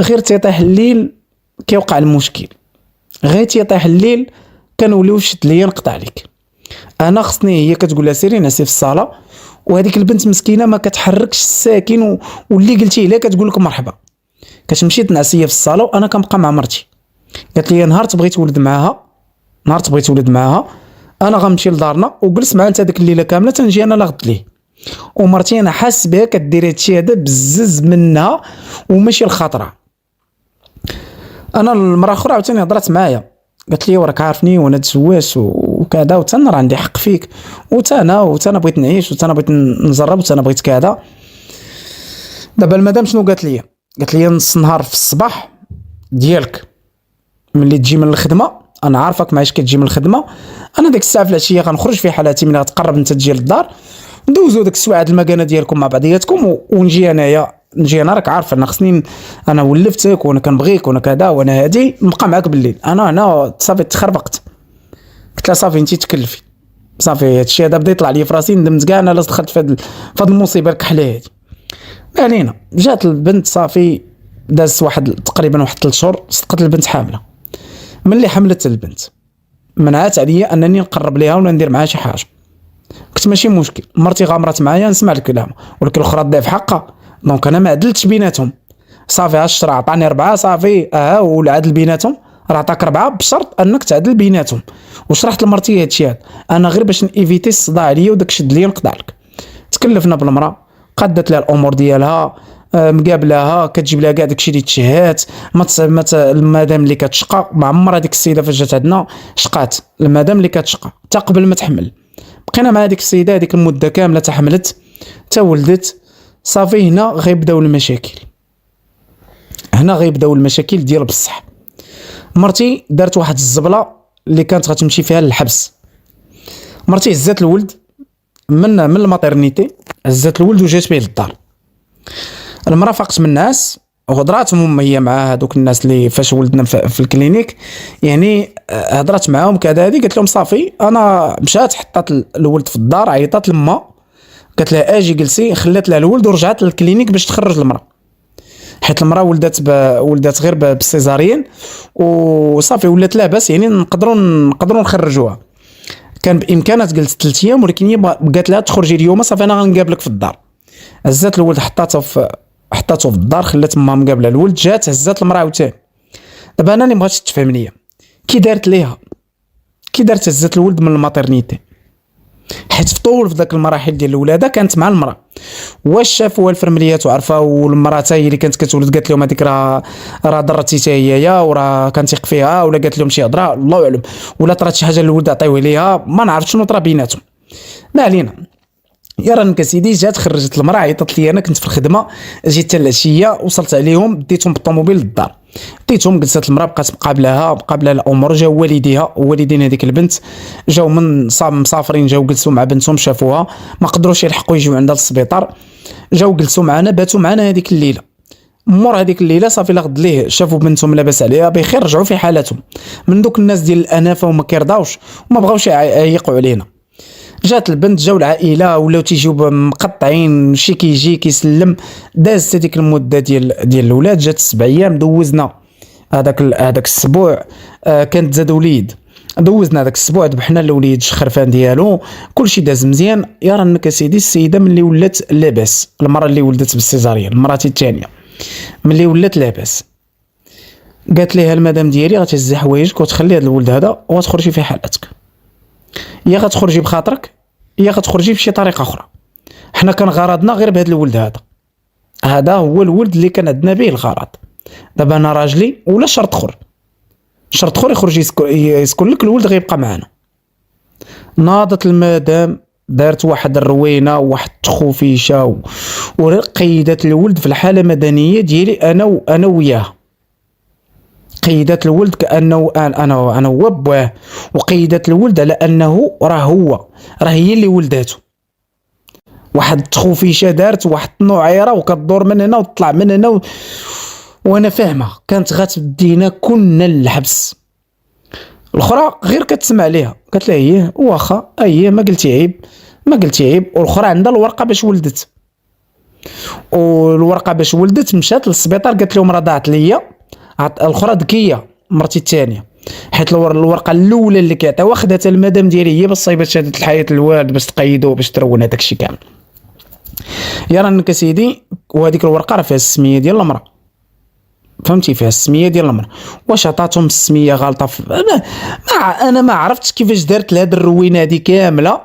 غير تيطيح الليل كيوقع المشكل، غير تيطيح الليل كنوليو شد ليا نقطع عليك. انا خصني هي كتقول لها سيري نعسي في الصاله، وهذيك البنت مسكينه ما كتحركش الساكن واللي قلتي لها كتقول لك مرحبا. كتمشي تنعس هي في الصاله وانا كنبقى مع مرتي. قالت لي نهار تبغي تولد معاها، نهار تبغي تولد معاها انا غنمشي لدارنا وجلس معها انت ديك الليله كامله تنجي انا لغد ليه. ومرتي انا حاس بها كدير هادشي هذا بزز منها وماشي الخطره. انا المره اخرى عاوتاني هضرات معايا قالت لي وراك عارفني وانا تزواج وكذا وتانا راه عندي حق فيك وتانا بغيت نعيش وتانا بغيت نجرب وتانا بغيت كذا. دابا المدام شنو قالت لي؟ قالت لي نص نهار في الصباح ديالك ملي تجي من الخدمه، انا عارفك معاش كتجي من الخدمه، انا ديك الساعه في العشيه غنخرج في حالاتي ملي غتقرب انت تجي للدار، ندوزو ديك السوايع المكانه ديالكم مع بعضياتكم ونجي انايا، نجي انا راك عارف انا خصني انا ولفتك وانا كنبغيك وانا كذا وانا هادي نبقى معاك بالليل. انا هنا صافي تخربقت، قلت لها صافي انت تكلفي صافي هادشي هذا بدا يطلع لي في راسي، ندمت كاع انا لا دخلت في هاد المصيبه الكحله هادي. ما علينا، جات البنت صافي داز واحد تقريبا واحد 3 شهور صدقت البنت حامله. ملي حملت البنت منعات عليا انني نقرب ليها ولا ندير معها شي حاجه. قلت ماشي مشكل، مرتي غامرت معايا نسمع الكلام، ولكن الاخرى تضيع في حقها، دونك انا ما عدلتش بيناتهم. صافي 10 عطاني 4 صافي والعدل بيناتهم راه عطاك 4 بشرط انك تعدل بيناتهم. وشرحت لمرتي هادشي هذا انا غير باش نيفيتي الصداع عليا وداك الشد ليا نقطع لك. تكلفنا بالمراه، قادت لها الامور ديالها، مقابلاها كتجيب لها كاع داكشي اللي تشهات. المدام اللي كتشقى ما عمرها ديك السيده فاش جات عندنا شقات، المدام اللي كتشقى حتى قبل ما تحمل. بقينا مع ديك السيده هذيك المده كامله تحملت تا ولدت. صافي هنا غيبداو المشاكل، هنا غيبداو المشاكل ديال بصح. مرتي دارت واحد الزبله اللي كانت غتمشي فيها للحبس. مرتي هزات الولد من الماتيرنيتي، هزات الولد وجات به للدار. المراه فاقت من الناس وهضرات هي مع هذوك الناس اللي فاش ولدنا في الكلينيك، يعني هضرات معاهم كذا. هذه قالت لهم صافي انا مشات حطات الولد في الدار، عيطات لما قالت لها اجي جلسي، خلات لها الولد ورجعت للكلينيك باش تخرج المراه، حيت المراه ولدت غير بالسيزاريين وصافي ولات لاباس، يعني نقدروا نخرجوها. كان بامكانها تجلس 3 ايام، ولكن هي قالت لها تخرجي اليوم صافي انا غنقابلك في الدار. هزات الولد حطاته في الدار، خلات ما مقابله الولد، جات هزات المراه عاوتاني. دابا انا اللي بغيتش تفهمني كي دارت ليها، كي دارت هزات الولد من الماتيرنيتي، حيت في طول في ذاك المراحل ديال الولاده كانت مع المراه. واش شافوا الفرمليات وعرفوا والمراه هي اللي كانت كتولد قالت لهم هذيك راه ضرتي حتى هي وراه كنثيق فيها، ولا قالت لهم شي هضره الله اعلم، ولا طرات شي حاجه للولد عطيوه ليها، ما نعرف شنو طرا بيناتهم. ما علينا. يا رانك سيدي جات خرجت المراه، عيطت لي انا كنت في الخدمه، جيت حتى العشيه وصلت عليهم ديتهم بالطوموبيل للدار، ديتهم جلست المراه بقات مقابله الامور. جاو والديها ووالدين هذيك البنت جاو من مسافرين، جاو جلسوا مع بنتهم شافوها ما قدروش يلحقوا يجيو عندها للسبيطار، جاو جلسوا معنا باتوا معنا هذيك الليله. مور هذيك الليله صافي لغد ليه شافوا بنتهم لاباس عليها بخير، رجعوا في حالتهم من دوك الناس ديال الانافه وما كيرضاوش وما بغاوش يعيقوا علينا. جات البنت، جاو العائله ولاو تيجيو مقطعين، شي كيجي كيسلم. دازت هذيك المده ديال الاولاد، جات 7 ايام دوزنا هذاك الاسبوع. كانت زاد وليد، دوزنا هذاك الاسبوع ذبحنا الوليد الشخرفان ديالو، كلشي داز مزيان. يا رانك سيدي السيده ملي ولات لاباس، المراه اللي ولدت بالسيزاريان المراه الثانيه ملي ولات لاباس، قالت ليها المدام ديالي غتهزي حوايجك وتخلي هذا الولد هذا وتخرجي في حالتك، يا غتخرجي بخاطرك يا غتخرجي بشي طريقه اخرى. حنا كان غرضنا غير بهذا الولد هذا هو الولد اللي كان عندنا به الغرض. دابا انا راجلي ولا شرط اخر يخرج يسكن لك الولد غيبقى معنا. ناضت المدام دارت واحد الروينه وواحد التخوفيشه وقيدت الولد في الحاله المدنيه ديالي انا وياه. قيدت الولد كانه انا هو بواه، وقيدت الولد على انه راه هي اللي ولدته. واحد التخوفيشه دارت واحد النوعيره وكتدور من هنا وتطلع من هنا وانا فاهمه كانت غتدينا كنا للحبس. الاخرى غير كتسمع ليها، قالت لها هي واخا ما قلتي عيب، والاخرى عندها الورقه باش ولدت. والورقه باش ولدت مشات للسبيطار قالت لهم راه ضاعت ليا. الاخرى ذكيه مرتي الثانيه، حيت الورقه الاولى اللي كيعطيوها خداتها المدام ديالي هي باش صايبات شهاده الحياه الوالد باش تقيدو باش ترون هذاك الشيء كامل. يا رانك سيدي، وهذيك الورقه راه فيها السميه ديال المراه، فهمتي، فيها السميه ديال المراه. واش عطاتهم السميه غلطه انا ما عرفتش كيفاش دارت لهاد الروينه هادي كامله،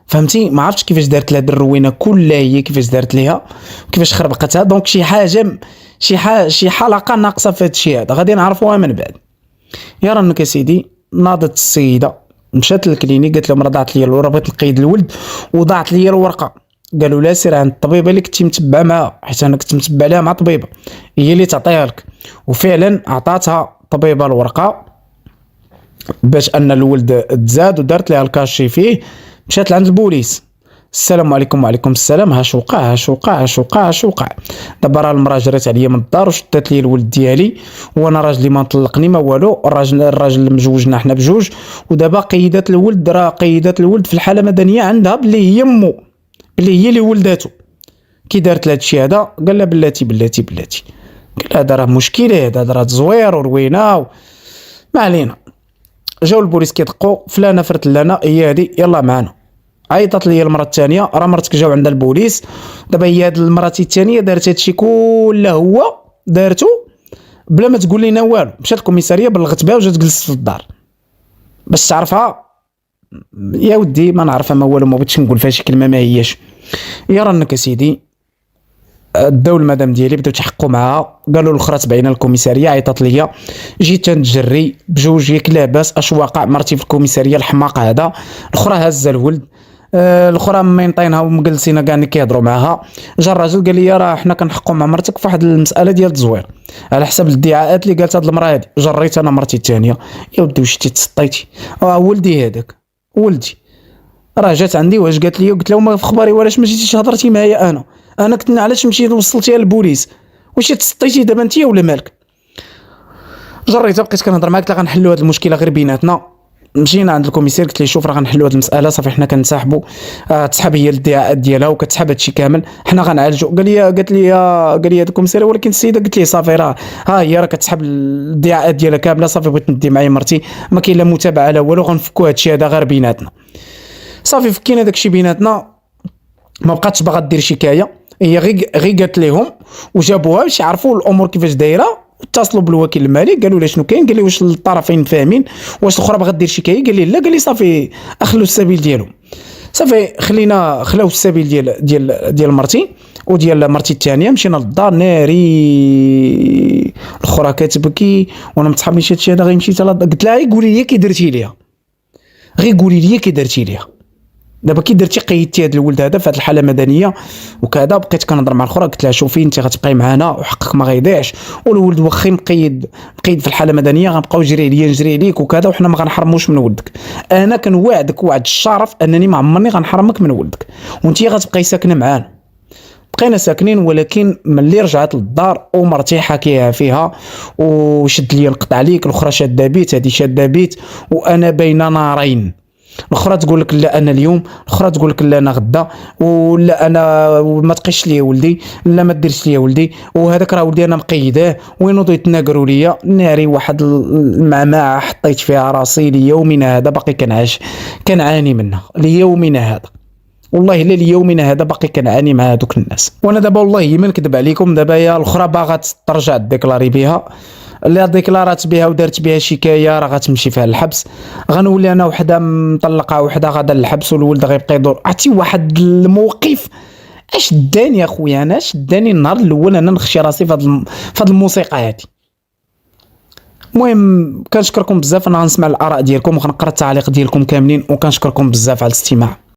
فهمتي، ما عرفتش كيفاش دارت لهاد الروينه كلها، هي كيفاش دارت ليها كيفاش خربقتها. دونك شي حاجه شي حلقه ناقصه في هاد الشيء هذا، غادي نعرفوها من بعد. يا رانك سيدي، ناضت السيده مشات للكلينيك قالت لهم راه ضاعت لي الورقه، بغيت نقيد الولد وضاعت لي الورقه. قالوا لها سير عند الطبيبه اللي كنتي متبع معها، حيت انا كنت متبع لها مع طبيبه هي اللي تعطيها لك. وفعلا عطاتها طبيبه الورقه باش ان الولد تزاد، ودارت لها الكاشي فيه. مشات لعند البوليس، السلام عليكم. وعليكم السلام. هاش وقع. دابا راه المراه جرات عليا من الدار وشدات لي الولد ديالي، وانا راجلي ما طلقني ما والو، الراجل مجوجنا حنا بجوج، ودابا قيدات الولد، راه قيدات الولد في الحاله المدنيه عندها باللي هي امه، باللي هي اللي ولداتو. كي دارت لهاد الشيء هذا قال لها بلاتي قال هذا راه مشكل، هذا راه تزوير وروينه ما علينا. جاو البوليس كيدقوا فلانه فرت لنا هي هادي، يلا معنا. عيطت لي المره الثانيه، راه مرتك جاو عند البوليس. دابا هي هاد المراتي الثانيه دارت هادشي كله هو دارتو بلا ما تقول لنا والو. مشات الكوميساريه بلغت بها وجات جلست في الدار باش تعرفها. يا ودي ما نعرفها ما والو، ما بغيتش نقول فيها شي كلمه ما هياش. يا رانك سيدي، داو المدام ديالي بداو تحقوا معاها، قالوا الاخرى تبعينا الكوميساريه. عيطت ليا، جيت تنجري بجوج ياك لاباس اش واقع. مرتي في الكوميساريه الحماق هذا، الاخرى هازه الولد، الاخرى مينطينها ومجلسينها كاع كيهضروا معاها. جا الراجل قال لي راه حنا كنحقوا مع مرتك في واحد المساله ديال التزوير على حسب الادعاءات اللي قالت هاد المراه هادي. جريت انا مرتي الثانيه، يا ودي واش تسطيتي؟ ولدي هذاك ولدي راه جات عندي واش قالت لي، قلت لها ما في خباري ولاش ما جيتيش هضرتي معايا انا كنت علاش مشيت وصلتيها للبوليس؟ واش تسطيتي دابا انت ولا مالك؟ جريتها بقيت كنهضر معاك، قلت لها غنحلوا هذه المشكله غير بيناتنا. مشينا عند الكوميسير قلت ليه شوف راه غنحلوا هذه المساله صافي، حنا كنسحبوا تسحب هي الادعاءات ديالها وكتسحب هادشي كامل، حنا غنعالجوا. قالت لي هذا الكوميسير ولكن السيده، قلت ليه صافي راه هي كتسحب الادعاءات ديالها كامله صافي، بغيت ندي معايا مرتي ما كاين لا متابعه لا والو، غنفكوا هادشي هذا غير بيناتنا. صافي فكينا داكشي بيناتنا، ما بقاتش باغا دير شكايه، هي غير قالت لهم وجابوها باش يعرفوا الامور كيفاش دايره. اتصلوا بالوكيل المالي قالوا له شنو كاين، قال لي واش الطرفين فاهمين، واش الاخرى باغا دير شكايه؟ قال لي لا، قال لي صافي اخلوا السبيل ديالهم. صافي خلاو السبيل ديال مرتي وديال مرتي الثانيه. مشينا للدار ناري، الاخرى كتبكي وانا متحملش هادشي هذا. غير مشيت قلت لها غير قولي لي كي درتي ليها، غير قولي لي كي درتي ليها. دابا كي درتي قيدتي هذا الولد هذا في هذه الحاله مدنيه وكذا. بقيت كنهضر مع الاخرى قلت لها شوفي انت غتبقاي معنا وحقك ما غيضيعش، والولد واخا مقيد في الحاله المدنيه غنبقاو نجري عليك وكذا، وحنا ما غنحرموش من ولدك. انا كنوعدك وعد الشرف انني ما عمرني غنحرمك من ولدك، وانت غتبقاي ساكنه معانا. بقينا ساكنين، ولكن ملي رجعت للدار ومرتي حكيها فيها وشد لي نقطع ليك، الاخرى شاده بيت، هذه شاده بيت، وانا بين نارين. الاخرى تقول لك لا انا اليوم، الاخرى تقول لك لا انا غدا، ولا انا ما تقيش لي ولدي، لا ما ديرش لي ولدي، وهذاك راه ولدي انا مقيداه. وينوضوا يتناقروا ليا ناري. واحد المعمعه حطيت فيها راسي ليومنا هذا باقي كنعاني منها ليومنا هذا، والله الا ليومنا هذا باقي كنعاني مع هذوك الناس. وانا دابا والله ما نكذب عليكم، دابا يا الاخرى باغا ترجع ديكلاري بها، اللي ديكلارات بها ودارت بها شكايه راه غتمشي فيها الحبس. غنولي انا وحده مطلقه وحده غادا للحبس، والولد غيبقى يدور. عرفتي واحد الموقف اش داني اخويا، انا اش داني النهار الاول انا نخشي راسي في هذه الموسيقى هذه. المهم كنشكركم بزاف، انا غنسمع الاراء ديالكم وغنقرا التعليق ديالكم كاملين، وكنشكركم بزاف على الاستماع.